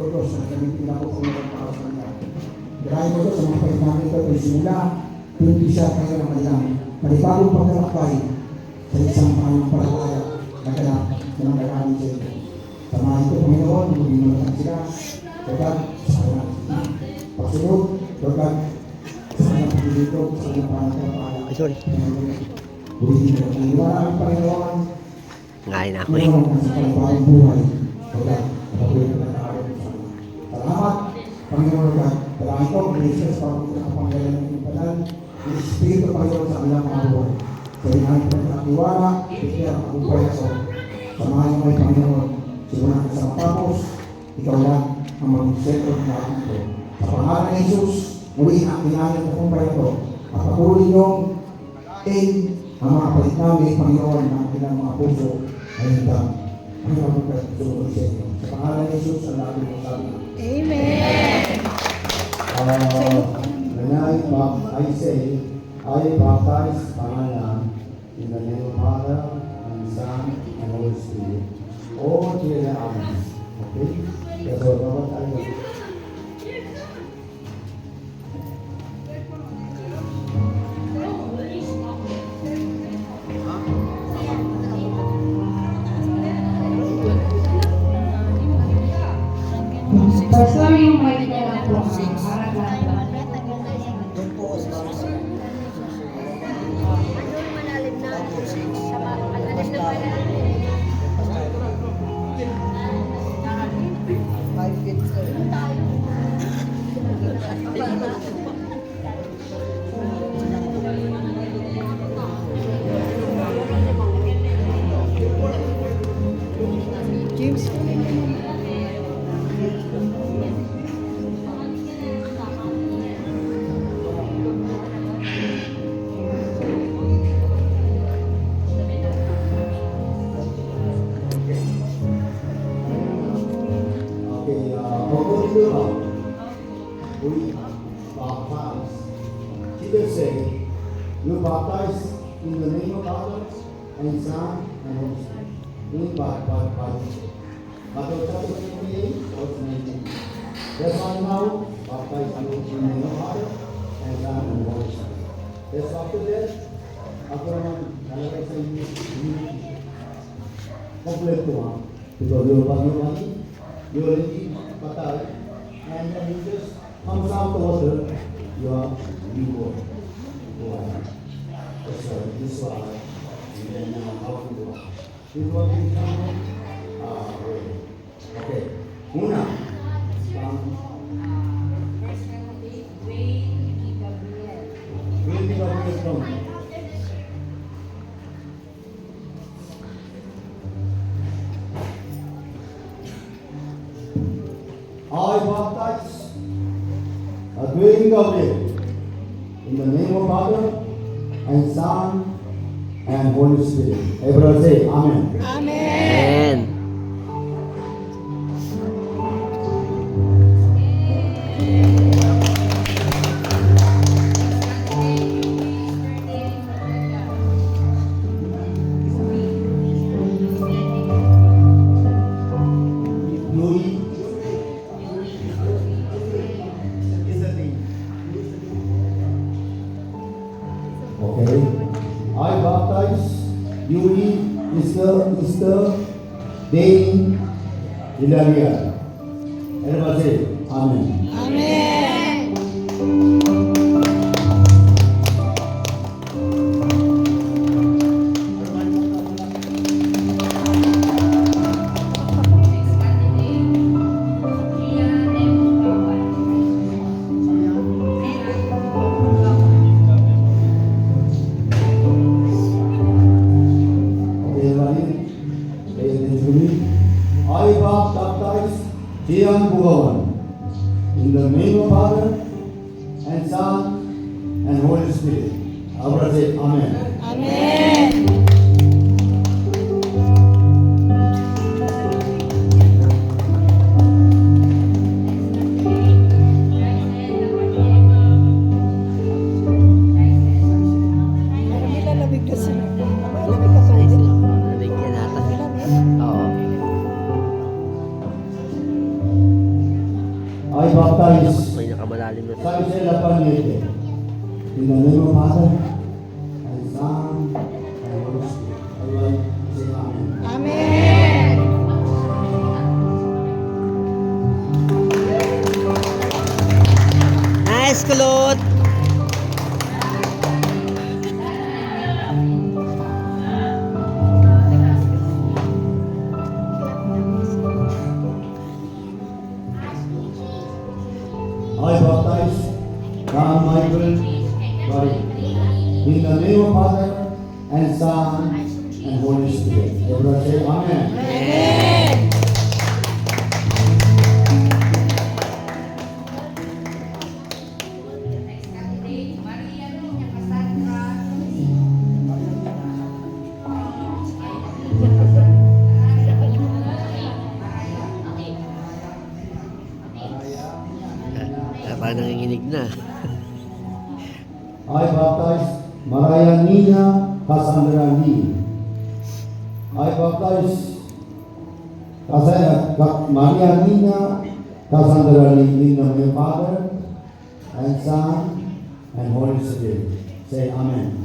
Diyos na gamitin ako kung para sa kanya. Dahil mo sa mga pahit namin ito ay simula, pinumpisa kayo ng kanilang panibagong paglalakbay sa isang pananampalataya na ganap na nangalaman sa ito. Samahan ito, Panginoon, maging malakas sila, pagkat sa kanyang pagsunod, pagkat sa kanyang pagdilito, sa kanyang pananampalataya. Sorry. Buhin mo, ang iwala ang Panginoon, Ngayon ako eh. mayroon ang sa panibagong buhay, pagkat nabuhay na nag-aaral sa kanya. Salamat, Panginoon God. Salamat po, gracious, para sa kapanggalan ng ipanan, ng Espiritu, Panginoon, sa kanilang mga buhay. Sa inahin po ng tiwala, ipikir ang buhay na so. Samahan mo ay Panginoon, simulan sa matapos, ikaw lang ang mag-sentro ng lahat ito. Sa pangalan ng Jesus, muli ang kinahin ng kumpay ito. At patuloy niyong aid ang mga palit namin, Panginoon, ng kanilang mga puso ay hintang. Ang mga pagkasunod sa inyo. Sa pangalan ng Jesus, ang lahat ng sabi. Amen. When I say, I baptize Pangalan in the name of Father and Son and Holy Spirit. All together, Amen. Okay? That's all about I know. Pastor, yung mic na lang po. Para lang. James. We baptize. Jesus said, you baptize in the name of Father and Son and Holy Spirit. In baptize. But chapter 28, verse 19. That's why now baptize you in the name of Father and Son and Holy Spirit. That's after that, ako naman nalagay sa inyo complete to one. Because you're baptized, you already baptized, and then you just comes out the water, you are newborn. That's why this one, and then how to do it. This one is okay. Una. I baptize a dwelling Gabriel in the name of Father and Son and Holy Spirit. Everyone say Amen. Amen. Okay. I baptize you in Easter Day in Hilaria. Everybody say Amen. Amen. Okay, everybody, pay attention to me. I baptize Tian Bugawan in the name of Father and Son and Holy Spirit. Everybody say Amen. Amen. Nabigyan natin. Oo. I baptize May nakamalalim na. Sabi sa Lapaniete. In the name of Father, and Son, and Holy Spirit. Everyone say Amen. Nice, kulot! I baptize Ram Michael Bari. In the name of Father, and Son, and Holy Spirit. Everyone say Amen. Parang nanginginig na. I baptize Maria Nina Cassandra Lee. I baptize Maria Nina Cassandra Lee in the name of Father, and Son, and Holy Spirit. Say Amen.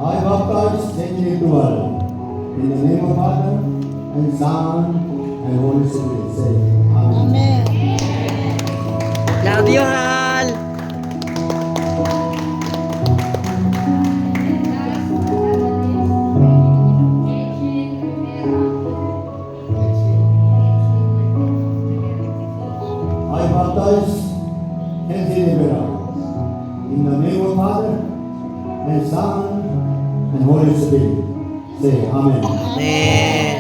I baptize Saint Dual in the name of Father, and Son, and Holy Spirit. Say Amen. Love you, Hal! I baptize Henry Rivera in the name of Father, and Son, and Holy Spirit. Say Amen. Amen!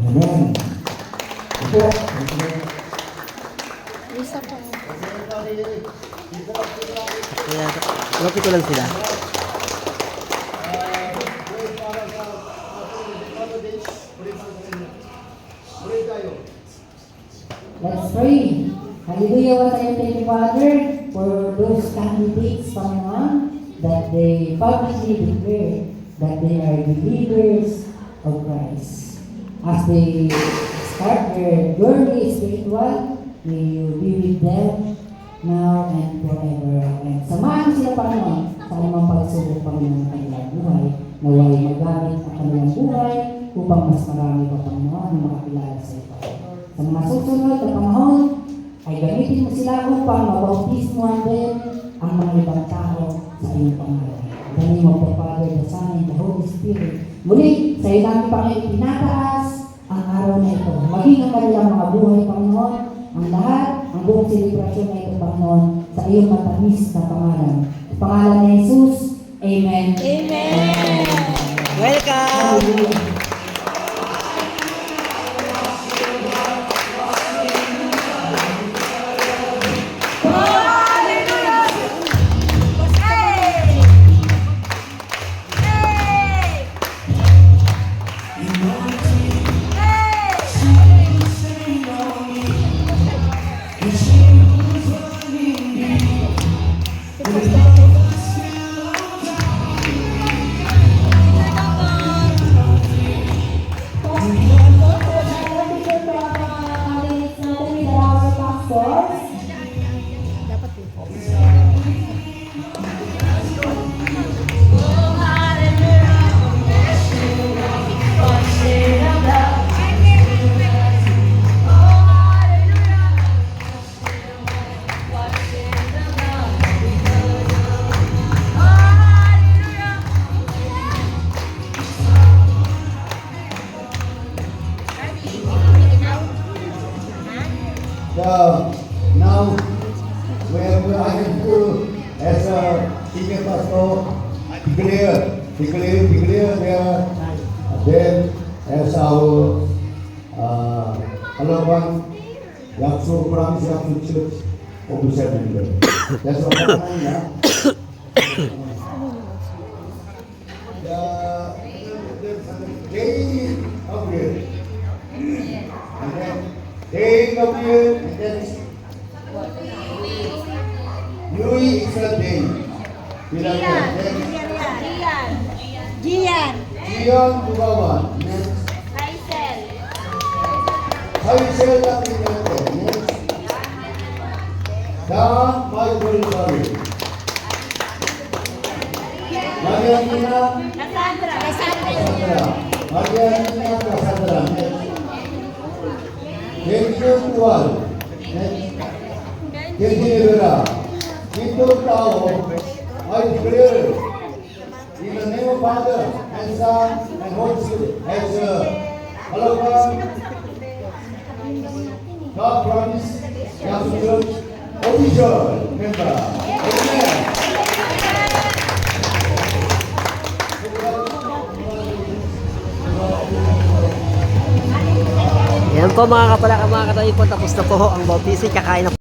Amen. Opo. Kaya, lapit ko lang sila. Let's pray. Hallelujah, what I thank you, Father, for those candidates, Panginoon, that they publicly declare that they are believers of Christ. As they start their journey spiritual, may you be with them now and forever. And samahan sila, Panginoon, sa anumang pagsubok, Panginoon, ng kanilang buhay, naway magamit ang kanilang buhay upang mas marami pa, Panginoon, ang makakilala sa iyo. Sa mga susunod na panahon, ay gamitin mo sila upang mabautismohan din ang mga ibang tao sa iyong pangalan. In the name of the Father, the Son, and the Holy Spirit. Muli, sa iyo namin, Panginoon, itinataas ang araw na ito. Maging ang kanilang mga buhay, Panginoon, ang lahat, ang buong selebrasyon na ito, Panginoon, sa iyong matamis na pangalan. Sa pangalan ni Jesus, Amen. Amen. Welcome! Hallelujah. Now, where I have to, as a senior pastor, declare there as our Alawan Yakso Branch Yakso Church official member. That's what happened now. They of year. And then day of year, and then Yui is a day. Bilang yan. Then Gian. Gion Bugawan. Next. Kaisel. Haisel ang pinete. Next. Dan Michael Bari. Marianina Cassandra. Cassandra. Marianina Cassandra. Next. Kenji Tuwal. Next. Kenji Rivera. Ito tao I declare in the name of Father and Son and Holy Spirit as God promised Gospel Church official member. Amen. Yan po mga kapalaka, mga katabi po, tapos na po ang bautism, kakain na po.